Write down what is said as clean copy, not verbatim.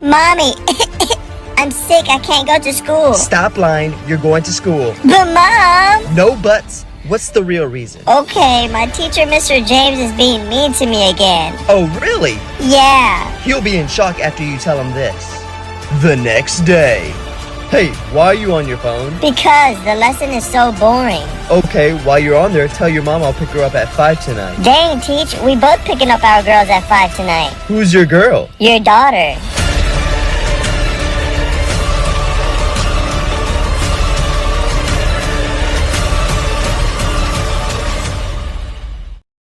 Mommy, I'm sick. I can't go to school. Stop lying. You're going to school. But Mom! No buts. What's the real reason? Okay, my teacher, Mr. James, is being mean to me again. Oh, really? Yeah. He'll be in shock after you tell him this. The next day. Hey, why are you on your phone? Because the lesson is so boring. Okay, while you're on there, tell your mom I'll pick her up at 5 tonight. Dang, Teach, we both picking up our girls at 5 tonight. Who's your girl? Your daughter.